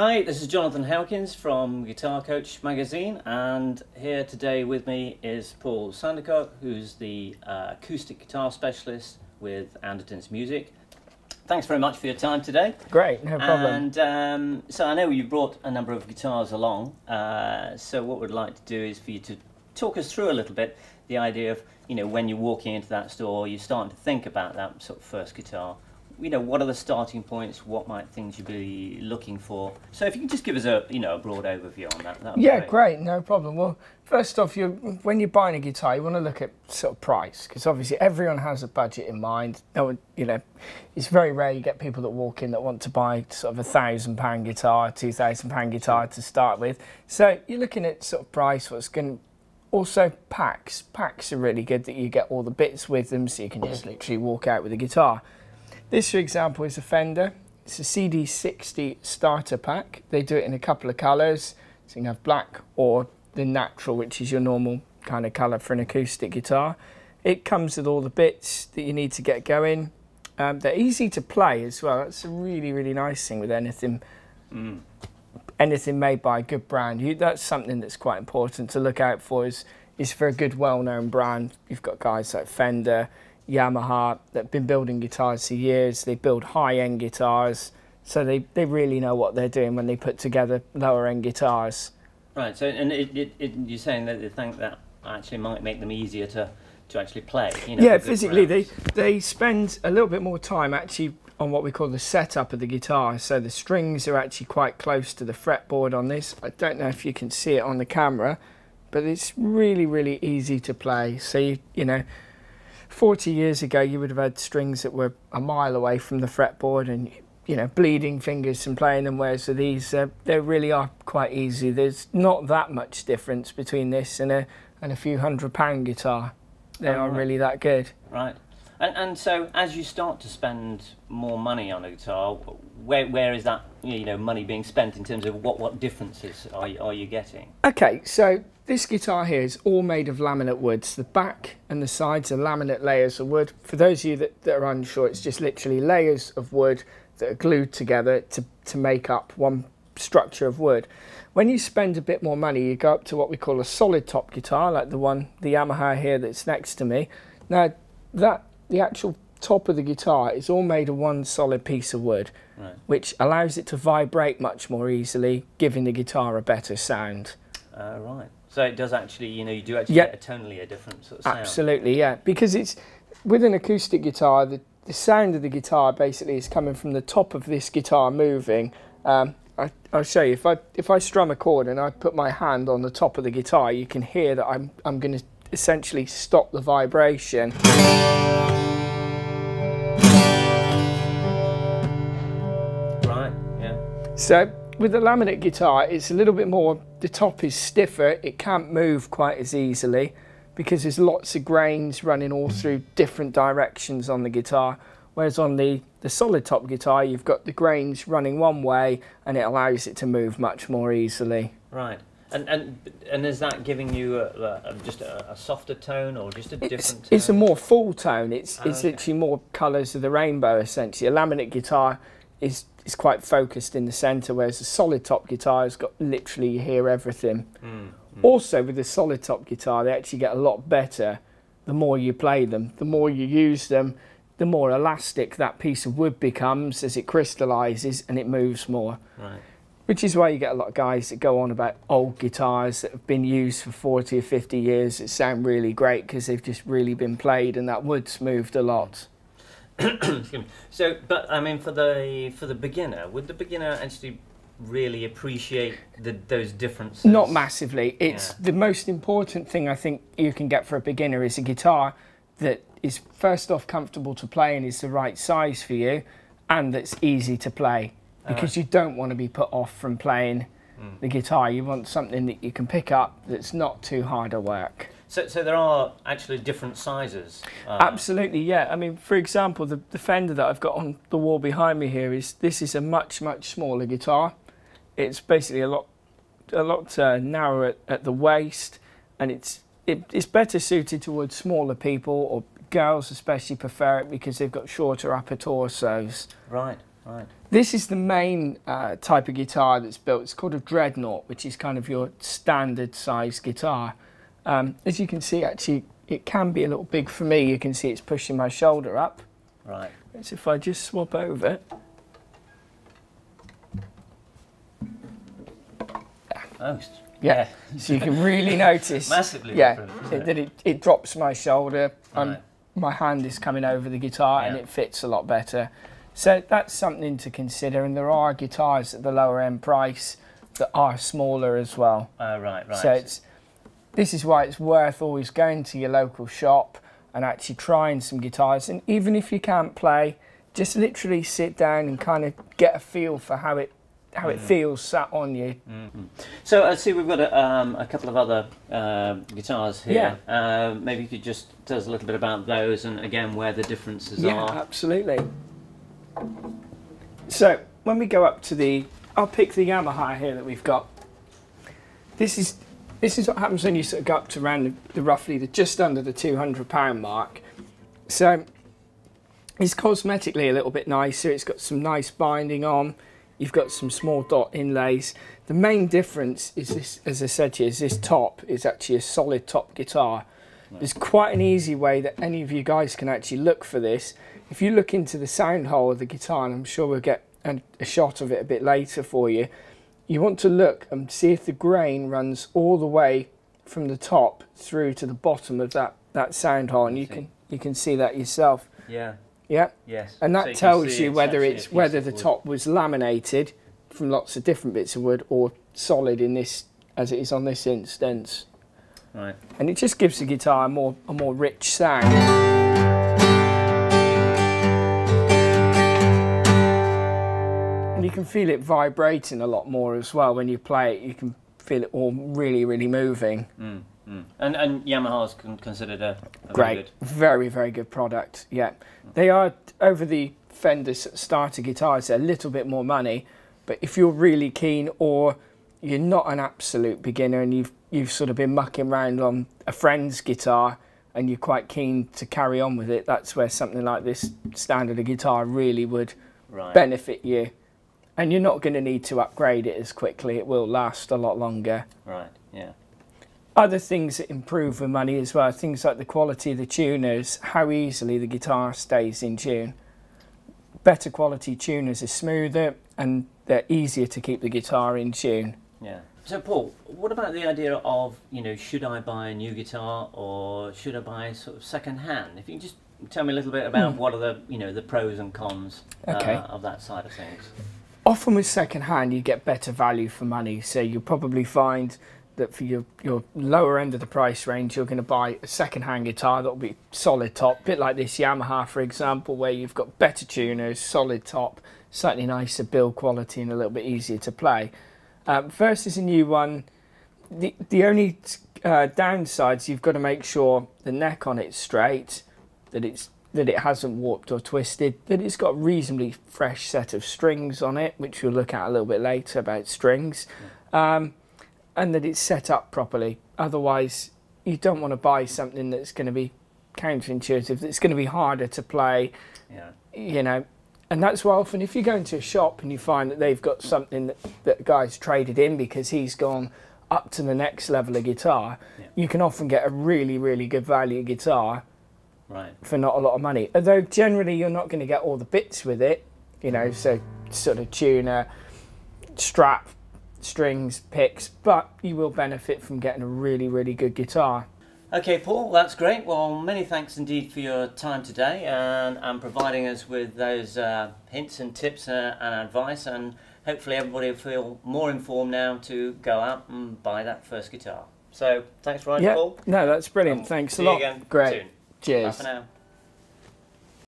Hi, this is Jonathan Howkins from Guitar Coach magazine, and here today with me is Paul Sandercock, who's the acoustic guitar specialist with Anderton's Music. Thanks very much for your time today. Great, no problem. And so I know you brought a number of guitars along, so what we'd like to do is for you to talk us through a little bit the idea of, you know, when you're walking into that store, you're starting to think about that sort of first guitar. You know, what are the starting points? What might things you be looking for? So if you can just give us a, you know, a broad overview on that. That would be Yeah, great, no problem. Well, first off, when you're buying a guitar, you want to look at sort of price, because obviously everyone has a budget in mind. No one, you know, it's very rare you get people that walk in that want to buy sort of £1,000 guitar, £2,000 guitar to start with. So you're looking at sort of price. What's going to also packs. Packs are really good that you get all the bits with them, so you can just literally walk out with a guitar. This, for example, is a Fender. It's a CD60 starter pack. They do it in a couple of colours. So you can have black or the natural, which is your normal kind of colour for an acoustic guitar. It comes with all the bits that you need to get going. They're easy to play as well. That's a really, really nice thing with anything, anything made by a good brand. That's something that's quite important to look out for, is for a good, well-known brand. You've got guys like Fender, Yamaha that have been building guitars for years. They build high-end guitars, so they really know what they're doing when they put together lower-end guitars. Right, so and you're saying that they think that actually might make them easier to actually play, you know? Yeah, physically they spend a little bit more time actually on what we call the setup of the guitar. So the strings are actually quite close to the fretboard on this. I don't know if you can see it on the camera, but it's really, really easy to play. So you know, 40 years ago you would have had strings that were a mile away from the fretboard and, you know, bleeding fingers from playing them, whereas with these they really are quite easy. There's not that much difference between this and a few £100 guitar. They are really that good. Right. And so as you start to spend more money on a guitar, where is that, you know, money being spent in terms of what differences are you getting? Okay, so this guitar here is all made of laminate woods. The back and the sides are laminate layers of wood. For those of you that are unsure, it's just literally layers of wood that are glued together to make up one structure of wood. When you spend a bit more money, you go up to what we call a solid top guitar, like the Yamaha here that's next to me. Now, the actual top of the guitar is all made of one solid piece of wood, right, which allows it to vibrate much more easily, giving the guitar a better sound. Right. So it does actually, you know, you do actually get tonally a different sort of sound. Absolutely, yeah. Because it's, with an acoustic guitar, the sound of the guitar basically is coming from the top of this guitar moving. I'll show you. If I strum a chord and I put my hand on the top of the guitar, you can hear that I'm going to essentially stop the vibration. Right, yeah. So with the laminate guitar, it's a little bit more, the top is stiffer, it can't move quite as easily because there's lots of grains running all through different directions on the guitar, whereas on the solid top guitar you've got the grains running one way and it allows it to move much more easily. Right. And is that giving you just a softer tone or just a different tone? It's a more full tone. It's literally more colours of the rainbow essentially. A laminate guitar is quite focused in the centre, whereas a solid top guitar has got literally, you hear everything. Also with the solid top guitar, they actually get a lot better the more you play them. The more you use them, the more elastic that piece of wood becomes as it crystallises and it moves more. Right. Which is why you get a lot of guys that go on about old guitars that have been used for 40 or 50 years that sound really great because they've just really been played and that wood's moved a lot. So, but I mean, for the beginner, would the beginner actually really appreciate those differences? Not massively. It's the most important thing I think you can get for a beginner is a guitar that is first off comfortable to play and is the right size for you, and that's easy to play. Because you don't want to be put off from playing the guitar. You want something that you can pick up that's not too hard to work. So there are actually different sizes? Absolutely, yeah. I mean, for example, the Fender that I've got on the wall behind me here this is a much smaller guitar. It's basically a lot narrower at the waist, and it's better suited towards smaller people, or girls especially prefer it because they've got shorter upper torsos. Right. Right. This is the main type of guitar that's built. It's called a dreadnought, which is kind of your standard size guitar. As you can see, actually, it can be a little big for me. You can see it's pushing my shoulder up. Right. So if I just swap over. Oh, yeah. So you can really notice. Massively yeah, different. that it drops my shoulder. Right. My hand is coming over the guitar, and it fits a lot better. So that's something to consider. And there are guitars at the lower end price that are smaller as well. Right. So this is why it's worth always going to your local shop and actually trying some guitars. And even if you can't play, just literally sit down and kind of get a feel for how it feels sat on you. So I see we've got a couple of other guitars here. Yeah. Maybe you could just tell us a little bit about those and again where the differences are. Yeah, absolutely. So when we go up to I'll pick the Yamaha here that we've got. This is what happens when you sort of go up to around roughly just under the £200 mark. So it's cosmetically a little bit nicer. It's got some nice binding on. You've got some small dot inlays. The main difference is this, as I said to you, is this top is actually a solid top guitar. Right. There's quite an easy way that any of you guys can actually look for this. If you look into the sound hole of the guitar, and I'm sure we'll get a shot of it a bit later for you, you want to look and see if the grain runs all the way from the top through to the bottom of that sound hole, and you can see that yourself. Yeah. Yeah. Yes. And that tells you whether the top was laminated from lots of different bits of wood or solid in this, as it is on this instance. Right. And it just gives the guitar a more rich sound. And you can feel it vibrating a lot more as well when you play it. You can feel it all really, really moving. And Yamaha's considered a great, very, very good product. Yeah, they are over the Fender starter guitars. They're a little bit more money, but if you're really keen or you're not an absolute beginner and you've sort of been mucking around on a friend's guitar and you're quite keen to carry on with it, that's where something like this standard guitar really would benefit you. And you're not going to need to upgrade it as quickly. It will last a lot longer. Right. Yeah. Other things that improve with money as well, things like the quality of the tuners, how easily the guitar stays in tune. Better quality tuners are smoother and they're easier to keep the guitar in tune. Yeah. So Paul, what about the idea of, should I buy a new guitar or should I buy sort of second hand? If you can just tell me a little bit about what are the pros and cons of that side of things. Often with second hand you get better value for money, so you'll probably find that for your lower end of the price range you're going to buy a second hand guitar that will be solid top, a bit like this Yamaha for example, where you've got better tuners, solid top, slightly nicer build quality and a little bit easier to play. Versus a new one, the only downsides, you've got to make sure the neck on it's straight, that it hasn't warped or twisted, that it's got a reasonably fresh set of strings on it, which we'll look at a little bit later about strings, and that it's set up properly. Otherwise, you don't want to buy something that's going to be counterintuitive, that's going to be harder to play, and that's why often if you go into a shop and you find that they've got something that a guy's traded in because he's gone up to the next level of guitar, you can often get a really, really good value guitar for not a lot of money. Although generally you're not going to get all the bits with it, so sort of tuner, strap, strings, picks, but you will benefit from getting a really, really good guitar. Okay, Paul, that's great. Well, many thanks indeed for your time today and providing us with those hints and tips and advice, and hopefully everybody will feel more informed now to go out and buy that first guitar. So thanks very much, Paul. No, that's brilliant. Thanks a lot. See you again Great. soon. Cheers. Bye for now.